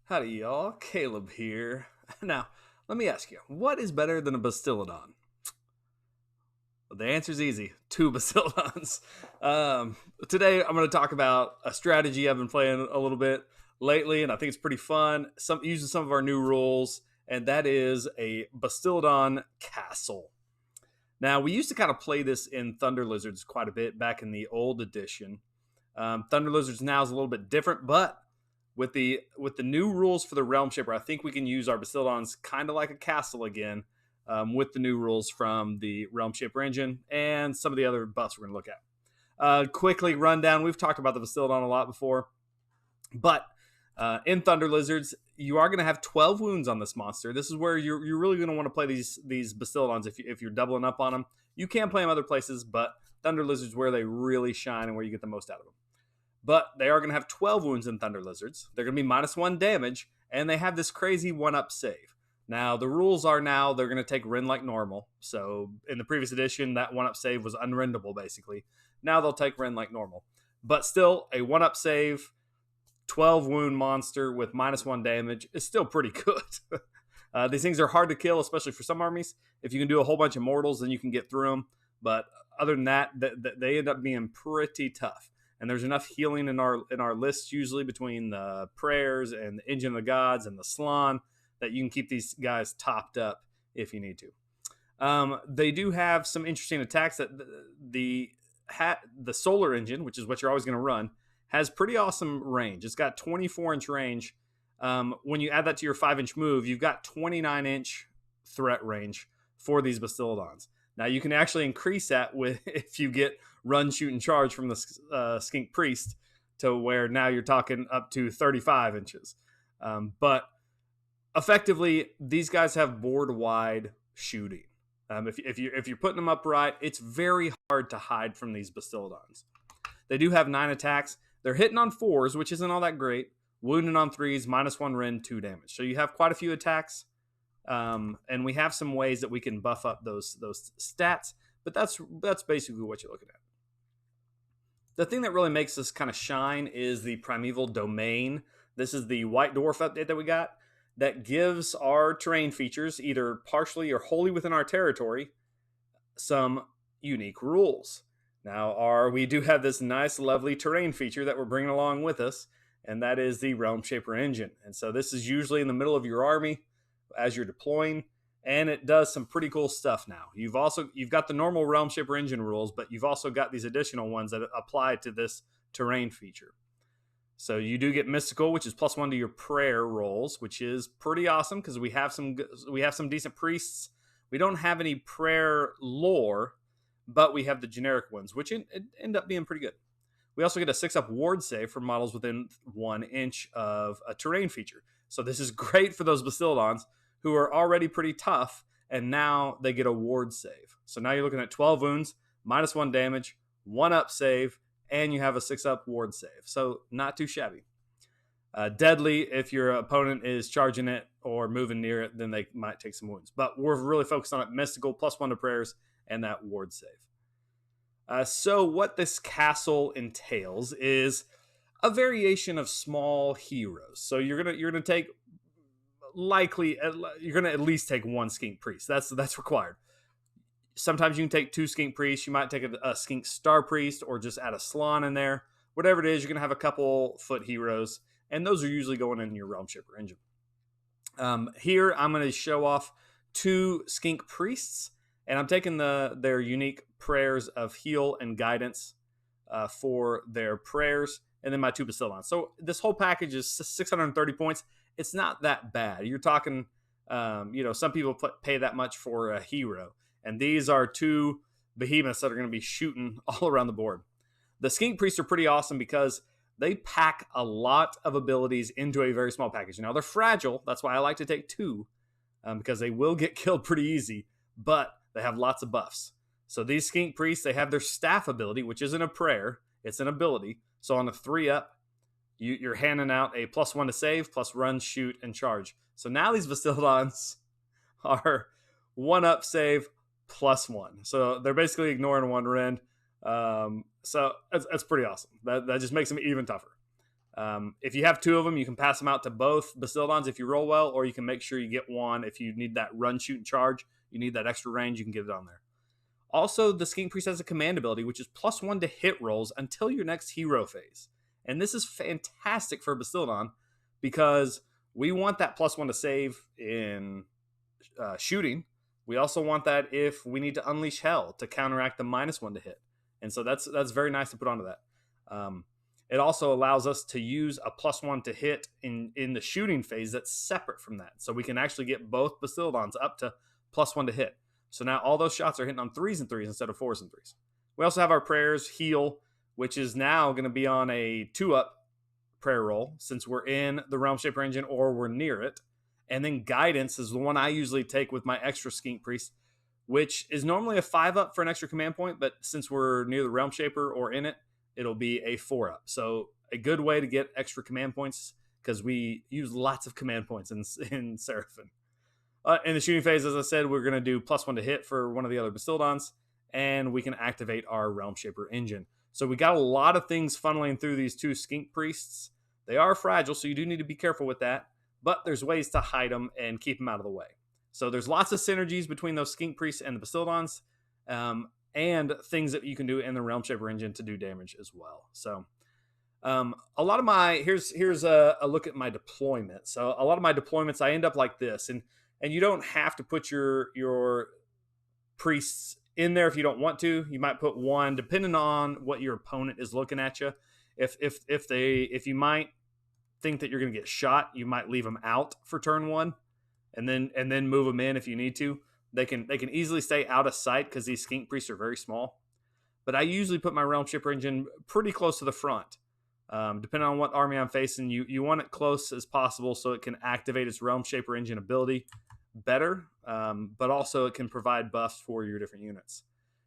Howdy, y'all. Caleb here. Now, let me ask you, what is better than a Bastiladon? Well, the answer is easy: two Bastiladons. Today, I'm going to talk about a strategy I've been playing a little bit lately, and I think it's pretty fun. Using some of our new rules, and that is a Bastiladon Castle. Now, we used to kind of play this in Thunder Lizards quite a bit back in the old edition. Thunder Lizards now is a little bit different, but with the new rules for the Realmshaper, I think we can use our Bastiladons kind of like a castle again, with the new rules from the Realmshaper engine and some of the other buffs we're going to look at. Quickly rundown. We've talked about the Bastiladon a lot before, but in Thunder Lizards, you are going to have 12 wounds on this monster. This is where you're really going to want to play these Bastiladons if you're doubling up on them. You can play them other places, but Thunder Lizards where they really shine and where you get the most out of them. But they are going to have 12 wounds in Thunder Lizards. They're going to be -1 damage, and they have this crazy 1-up save. Now, the rules are now they're going to take Rend like normal. So in the previous edition, that 1-up save was unrendable, basically. Now they'll take Rend like normal. But still, a 1-up save, 12 wound monster with -1 damage is still pretty good. These things are hard to kill, especially for some armies. If you can do a whole bunch of mortals, then you can get through them. But other than that, they end up being pretty tough. And there's enough healing in our lists, usually between the prayers and the Engine of the Gods and the Slan, that you can keep these guys topped up if you need to. They do have some interesting attacks. That the Solar Engine, which is what you're always going to run, has pretty awesome range. It's got 24-inch range. When you add that to your 5-inch move, you've got 29-inch threat range for these Bastiladons. Now, you can actually increase that with if you get run, shoot, and charge from the Skink Priest to where now you're talking up to 35 inches. But effectively, these guys have board-wide shooting. If you're putting them up right, it's very hard to hide from these Bastiladons. They do have 9 attacks. They're hitting on 4s, which isn't all that great. Wounding on 3s, -1 Rend, 2 damage. So you have quite a few attacks. And we have some ways that we can buff up those stats, but that's basically what you're looking at. The thing that really makes this kind of shine is the Primeval domain. This is the White Dwarf update that we got that gives our terrain features, either partially or wholly within our territory, some unique rules. Now, we do have this nice, lovely terrain feature that we're bringing along with us, and that is the Realmshaper engine. And so this is usually in the middle of your army as you're deploying, and it does some pretty cool stuff now. You've got the normal Realmshaper engine rules, but you've also got these additional ones that apply to this terrain feature. So you do get Mystical, which is +1 to your prayer rolls, which is pretty awesome because we have some decent priests. We don't have any prayer lore, but we have the generic ones, which end up being pretty good. We also get a 6-up ward save for models within 1 inch of a terrain feature. So this is great for those Bastiladons who are already pretty tough, and now they get a ward save. So now you're looking at 12 wounds, -1 damage, 1-up save, and you have a 6-up ward save. So not too shabby. Deadly, if your opponent is charging it or moving near it, then they might take some wounds. But we're really focused on it. Mystical, +1 to prayers, and that ward save. So what this castle entails is a variation of small heroes. So you're gonna take you're gonna at least take 1 Skink Priest. That's required. Sometimes you can take 2 Skink Priests. You might take a Skink Starpriest or just add a Slan in there. Whatever it is, you're gonna have a couple foot heroes, and those are usually going in your Realmshaper engine. Here I'm gonna show off 2 Skink Priests, and I'm taking their unique prayers of heal and guidance for their prayers, and then my 2 Bastiladons. So this whole package is 630 points. It's not that bad. You're talking, some people pay that much for a hero, and these are 2 behemoths that are going to be shooting all around the board. The Skink Priests are pretty awesome because they pack a lot of abilities into a very small package. Now, they're fragile. That's why I like to take 2, because they will get killed pretty easy, but they have lots of buffs. So these Skink Priests, they have their staff ability, which isn't a prayer. It's an ability. So on a 3-up, you're handing out a +1 to save, plus run, shoot, and charge. So now these Bastiladons are 1-up save +1. So they're basically ignoring 1 Rend. So that's pretty awesome. That just makes them even tougher. If you have two of them, you can pass them out to both Bastiladons if you roll well, or you can make sure you get one if you need that run, shoot, and charge. You need that extra range, you can get it on there. Also, the Skink Priest has a command ability, which is +1 to hit rolls until your next hero phase. And this is fantastic for Bastiladon because we want that +1 to save in shooting. We also want that if we need to unleash hell to counteract the -1 to hit. And so that's very nice to put onto that. It also allows us to use a +1 to hit in the shooting phase that's separate from that. So we can actually get both Bastiladons up to +1 to hit. So now all those shots are hitting on 3s and 3s instead of 4s and 3s. We also have our prayers, heal, which is now going to be on a 2-up prayer roll since we're in the Realmshaper engine or we're near it. And then guidance is the one I usually take with my extra Skink Priest, which is normally a 5-up for an extra command point, but since we're near the Realmshaper or in it, it'll be a 4-up. So a good way to get extra command points because we use lots of command points in Seraphon. In the shooting phase, as I said, we're going to do +1 to hit for one of the other Bastiladons, and we can activate our Realmshaper engine. So we got a lot of things funneling through these two Skink Priests. They are fragile, so you do need to be careful with that, but there's ways to hide them and keep them out of the way. So there's lots of synergies between those Skink Priests and the Bastiladons, and things that you can do in the Realmshaper engine to do damage as well. So a lot of my, here's a look at my deployment. So a lot of my deployments, I end up like this, and you don't have to put your priests in there if you don't want to. You might put one, depending on what your opponent is looking at you. If you might think that you're going to get shot, you might leave them out for turn 1, and then move them in if you need to. They can easily stay out of sight because these Skink Priests are very small. But I usually put my Realmshaper engine pretty close to the front. Depending on what army I'm facing, you want it close as possible so it can activate its Realmshaper engine ability better, but also it can provide buffs for your different units.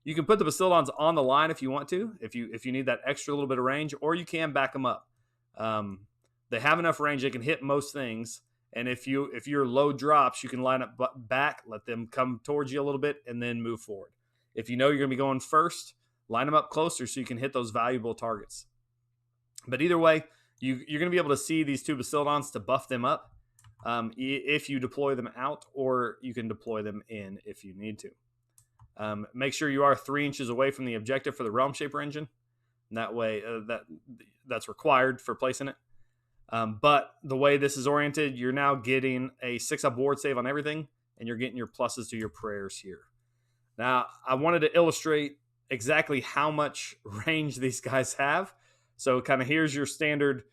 You can put the Bastiladons on the line if you want to, if you need that extra little bit of range, or you can back them up. They have enough range; they can hit most things. And if you're low drops, you can line up back, let them come towards you a little bit, and then move forward. If you know you're going to be going first, line them up closer so you can hit those valuable targets. But either way, you're going to be able to see these two Bastiladons to buff them up if you deploy them out, or you can deploy them in if you need to. Make sure you are 3 inches away from the objective for the Realmshaper engine. And that way, that's required for placing it. But the way this is oriented, you're now getting a 6-up ward save on everything, and you're getting your pluses to your prayers here. Now, I wanted to illustrate exactly how much range these guys have. So kind of here's your standard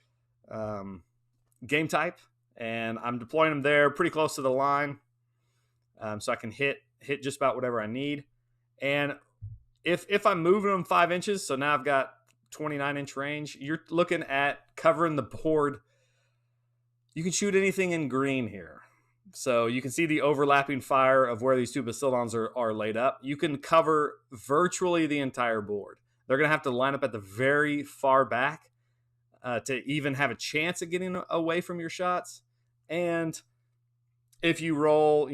game type, and I'm deploying them there pretty close to the line, so I can hit just about whatever I need. And if I'm moving them 5 inches, so now I've got 29-inch range, you're looking at covering the board. You can shoot anything in green here. So you can see the overlapping fire of where these two Bastiladons are laid up. You can cover virtually the entire board. They're going to have to line up at the very far back to even have a chance at getting away from your shots. And if you roll,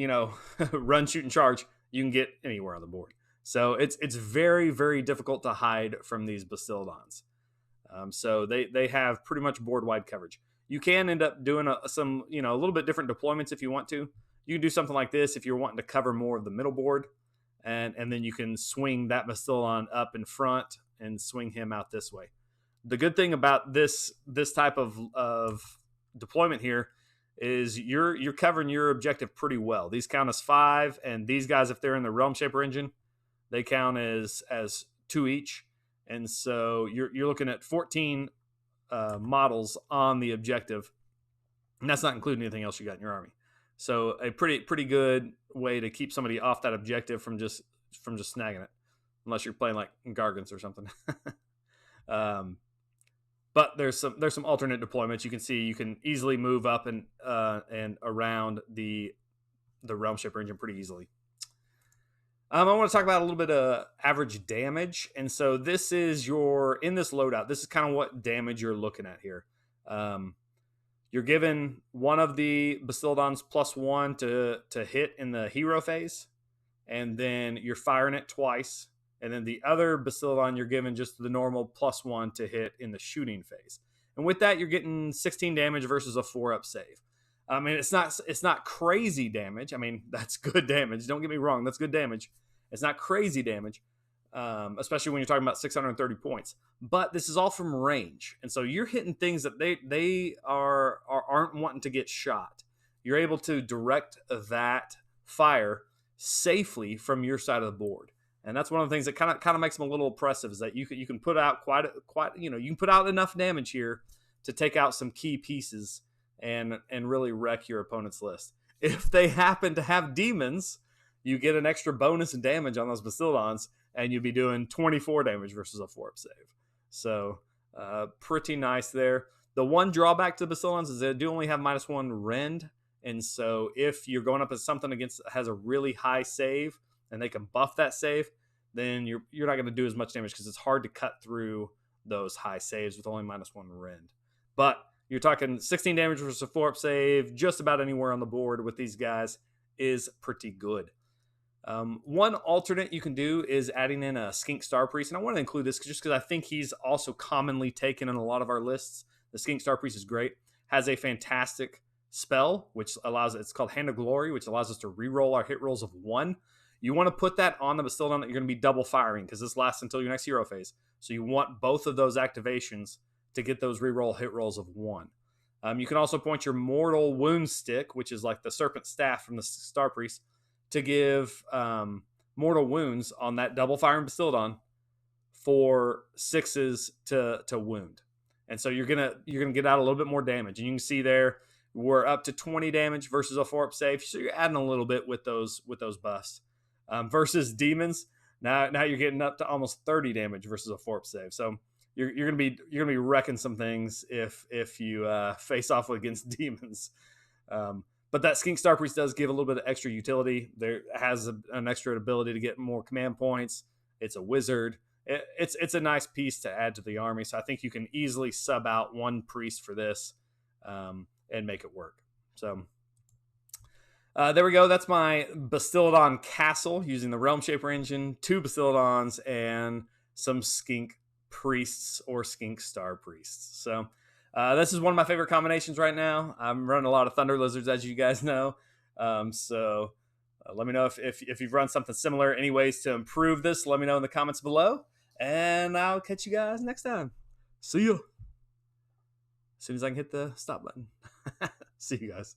run, shoot, and charge, you can get anywhere on the board. So it's very, very difficult to hide from these Bastiladons. So they have pretty much board-wide coverage. You can end up doing a little bit different deployments if you want to. You can do something like this if you're wanting to cover more of the middle board, and then you can swing that Bastiladon up in front and swing him out this way. The good thing about this type of deployment here is you're covering your objective pretty well. These count as 5, and these guys, if they're in the Realmshaper engine, they count as 2 each. And so you're looking at 14 models on the objective, and that's not including anything else you got in your army. So a pretty good way to keep somebody off that objective from just snagging it, unless you're playing like Gargants or something. But there's some alternate deployments. You can see you can easily move up and around the Realmshaper engine pretty easily. I want to talk about a little bit of average damage. And so this is in this loadout, this is kind of what damage you're looking at here. You're given one of the Bastiladons +1 to hit in the hero phase, and then you're firing it twice. And then the other Bastiladon, you're given just the normal +1 to hit in the shooting phase. And with that, you're getting 16 damage versus a 4-up save. I mean, it's not crazy damage. I mean, that's good damage. Don't get me wrong, that's good damage. It's not crazy damage, especially when you're talking about 630 points. But this is all from range, and so you're hitting things that they aren't wanting to get shot. You're able to direct that fire safely from your side of the board, and that's one of the things that kind of makes them a little oppressive. Is that you can put out quite you can put out enough damage here to take out some key pieces and really wreck your opponent's list. If they happen to have demons, you get an extra bonus in damage on those Bastiladons, and you'd be doing 24 damage versus a 4-up save. So pretty nice there. The one drawback to the Bastiladons is they do only have -1 rend, and so if you're going up as something against has a really high save and they can buff that save, then you're not going to do as much damage because it's hard to cut through those high saves with only -1 rend. But you're talking 16 damage versus a 4-up save, just about anywhere on the board with these guys is pretty good. One alternate you can do is adding in a skink Starpriest, and I want to include this just because I think he's also commonly taken in a lot of our lists. The skink Starpriest is great, has a fantastic spell, which it's called Hand of Glory, which allows us to reroll our hit rolls of 1. You want to put that on the Bastiladon that you're going to be double firing because this lasts until your next hero phase. So you want both of those activations to get those reroll hit rolls of 1. You can also point your Mortal Wound Stick, which is like the Serpent Staff from the Starpriest, to give mortal wounds on that double firing Bastiladon for 6s to wound, and so you're gonna get out a little bit more damage. And you can see there we're up to 20 damage versus a 4-up save, so you're adding a little bit with those buffs. Versus demons, now you're getting up to almost 30 damage versus a 4-up save. So you're gonna be wrecking some things if you face off against demons. But that skink Starpriest does give a little bit of extra utility. There has an extra ability to get more command points. It's a wizard. It's a nice piece to add to the army. So I think you can easily sub out one priest for this and make it work. So there we go. That's my Bastiladon castle using the Realmshaper engine, 2 Bastiladons, and some skink priests or skink Starpriests. So this is one of my favorite combinations right now. I'm running a lot of Thunder Lizards, as you guys know. So let me know if you've run something similar. Any ways to improve this, let me know in the comments below. And I'll catch you guys next time. See ya. As soon as I can hit the stop button. See you guys.